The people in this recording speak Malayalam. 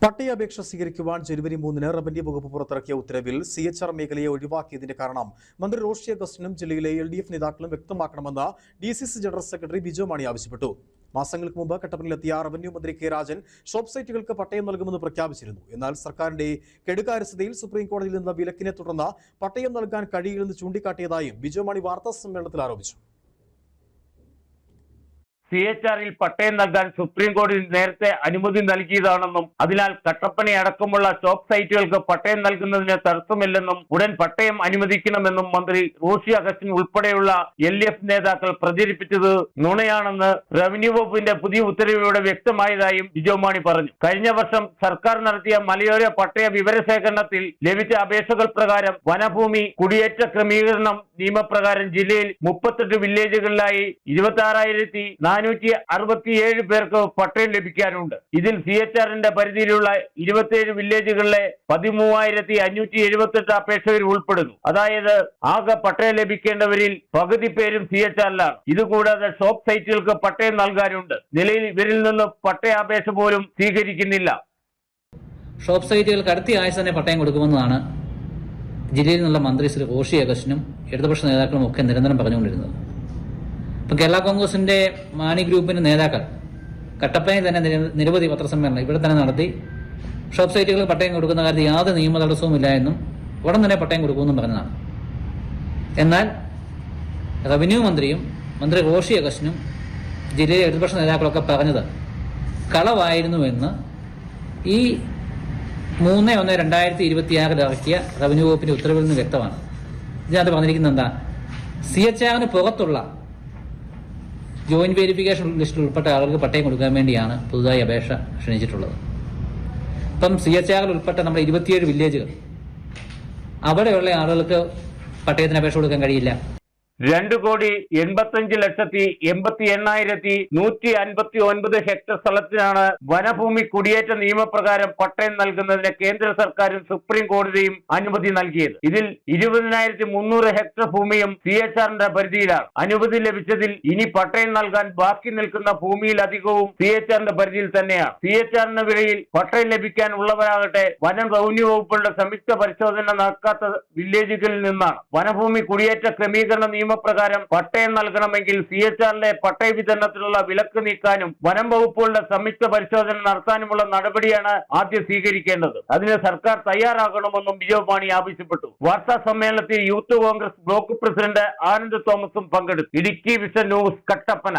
പട്ടയാപേക്ഷ സ്വീകരിക്കുവാൻ ജനുവരി 3 റവന്യൂ വകുപ്പ് പുറത്തിറക്കിയ ഉത്തരവിൽ CHR മേഖലയെ ഒഴിവാക്കിയതിന്റെ കാരണം മന്ത്രി റോഷി അഗസ്റ്റിനും ജില്ലയിലെ LDF നേതാക്കളും വ്യക്തമാക്കണമെന്ന് DCC general secretary Biju Mani ആവശ്യപ്പെട്ടു. മാസങ്ങൾക്ക് മുമ്പ് കട്ടപ്പനയിലെത്തിയ റവന്യൂ മന്ത്രി കെ രാജൻ ഷോപ്പ് സൈറ്റുകൾക്ക് പട്ടയം നൽകുമെന്ന് പ്രഖ്യാപിച്ചിരുന്നു. എന്നാൽ സർക്കാരിന്റെ കെടുകാര്യസ്ഥതയിൽ സുപ്രീം കോടതിയിൽ നിന്ന് വിലക്കിനെ തുടർന്ന് പട്ടയം നൽകാൻ കഴിയില്ലെന്ന് ചൂണ്ടിക്കാട്ടിയതായും ബിജു മാണി വാർത്താ സമ്മേളനത്തിൽ ആരോപിച്ചു. CHRൽ പട്ടയം നൽകാൻ സുപ്രീം കോടതി നേരത്തെ അനുമതി നൽകിയതാണെന്നും അതിനാൽ കട്ടപ്പന അടക്കമുള്ള ഷോപ്പ് സൈറ്റുകൾക്ക് പട്ടയം നൽകുന്നതിന് തടസ്സമില്ലെന്നും ഉടൻ പട്ടയം അനുവദിക്കണമെന്നും മന്ത്രി റോഷി അഗസ്റ്റിൻ ഉൾപ്പെടെയുള്ള LDF നേതാക്കൾ പ്രചരിപ്പിച്ചത് നുണയാണെന്ന് റവന്യൂ വകുപ്പിന്റെ പുതിയ ഉത്തരവിലൂടെ വ്യക്തമായതായും ബിജു മാണി പറഞ്ഞു. കഴിഞ്ഞ വർഷം സർക്കാർ നടത്തിയ മലയോര പട്ടയ വിവരശേഖരണത്തിൽ ലഭിച്ച അപേക്ഷകൾ പ്രകാരം വനഭൂമി കുടിയേറ്റ ക്രമീകരണം നിയമപ്രകാരം ജില്ലയിൽ 38 വില്ലേജുകളിലായി 26,467 പേർക്ക് പട്ടയം ലഭിക്കാനുണ്ട്. ഇതിൽ CHRന്റെ പരിധിയിലുള്ള 27 വില്ലേജുകളിലെ 13,578 അപേക്ഷകർ ഉൾപ്പെടുന്നു. അതായത് ആകെ പട്ടയം ലഭിക്കേണ്ടവരിൽ പകുതി പേരും CHRലാണ്. ഇതുകൂടാതെ ഷോപ്പ് സൈറ്റുകൾക്ക് പട്ടയം നൽകാനുണ്ട്. നിലയിൽ ഇവരിൽ നിന്ന് പട്ടയാപേക്ഷ പോലും സ്വീകരിക്കുന്നില്ല. ഷോപ്പ് സൈറ്റുകൾക്ക് അടുത്ത ആഴ്ച തന്നെ പട്ടയം കൊടുക്കുമെന്നാണ് ജില്ലയിൽ നിന്നുള്ള മന്ത്രി ശ്രീ റോഷി അഗസ്റ്റിനും ഇടതുപക്ഷ നേതാക്കളും ഒക്കെ നിരന്തരം പറഞ്ഞുകൊണ്ടിരുന്നത്. ഇപ്പം കേരള കോൺഗ്രസിന്റെ മാണി ഗ്രൂപ്പിന്റെ നേതാക്കൾ കട്ടപ്പനയിൽ തന്നെ നിരവധി പത്രസമ്മേളനം ഇവിടെ തന്നെ നടത്തി ഷോപ്പ് സൈറ്റുകൾക്ക് പട്ടയം കൊടുക്കുന്ന കാര്യത്തിൽ യാതൊരു നിയമ തടസ്സവും ഇല്ല എന്നും ഉടൻ തന്നെ പട്ടയം കൊടുക്കുമെന്നും പറഞ്ഞതാണ്. എന്നാൽ റവന്യൂ മന്ത്രിയും മന്ത്രി റോഷി അഗസ്റ്റിനും ജില്ലയിലെ ഇടതുപക്ഷ നേതാക്കളൊക്കെ പറഞ്ഞത് കളവായിരുന്നുവെന്ന് ഈ 3/1/2026 ഇറക്കിയ റവന്യൂ വകുപ്പിന്റെ ഉത്തരവിൽ നിന്ന് വ്യക്തമാണ്. ഇതിനകത്ത് പറഞ്ഞിരിക്കുന്നത് എന്താ? CHRന് പുറത്തുള്ള ജോയിന്റ് വെരിഫിക്കേഷൻ ലിസ്റ്റിൽ ഉൾപ്പെട്ട ആളുകൾക്ക് പട്ടയം കൊടുക്കാൻ വേണ്ടിയാണ് പുതുതായി അപേക്ഷ ക്ഷണിച്ചിട്ടുള്ളത്. ഇപ്പം CHRൽ ഉൾപ്പെട്ട നമ്മുടെ 27 വില്ലേജുകൾ അവിടെയുള്ള ആളുകൾക്ക് പട്ടയത്തിന് അപേക്ഷ കൊടുക്കാൻ കഴിയില്ല. 2,85,88,159 ഹെക്ടർ സ്ഥലത്തിനാണ് വനഭൂമി കുടിയേറ്റ നിയമപ്രകാരം പട്ടയം നൽകുന്നതിന് കേന്ദ്ര സർക്കാരും സുപ്രീം കോടതിയും അനുമതി നൽകിയത്. ഇതിൽ 20,300 ഹെക്ടർ ഭൂമിയും CHRന്റെ പരിധിയിലാണ്. അനുമതി ലഭിച്ചതിൽ ഇനി പട്ടയം നൽകാൻ ബാക്കി നിൽക്കുന്ന ഭൂമിയിലധികവും CHRന്റെ പരിധിയിൽ തന്നെയാണ്. CHRന്റെ വിലയിൽ പട്ടയം ലഭിക്കാൻ ഉള്ളവരാകട്ടെ വനം റവന്യൂ വകുപ്പുകളുടെ സംയുക്ത പരിശോധന നടക്കാത്ത വില്ലേജുകളിൽ നിന്നാണ്. വനഭൂമി കുടിയേറ്റ ക്രമീകരണ നിയമപ്രകാരം പട്ടയം നൽകണമെങ്കിൽ CHRലെ പട്ടയ വിതരണത്തിലുള്ള വിലക്ക് നീക്കാനും വനം വകുപ്പുകളുടെ സംയുക്ത പരിശോധന നടത്താനുമുള്ള നടപടിയാണ് ആദ്യം സ്വീകരിക്കേണ്ടത്. അതിന് സർക്കാർ തയ്യാറാകണമെന്നും ബിജു മാണി ആവശ്യപ്പെട്ടു. വാർത്താ സമ്മേളനത്തിൽ youth Congress block president Anand തോമസും പങ്കെടുത്തു. Idukki vision news, Kattappana.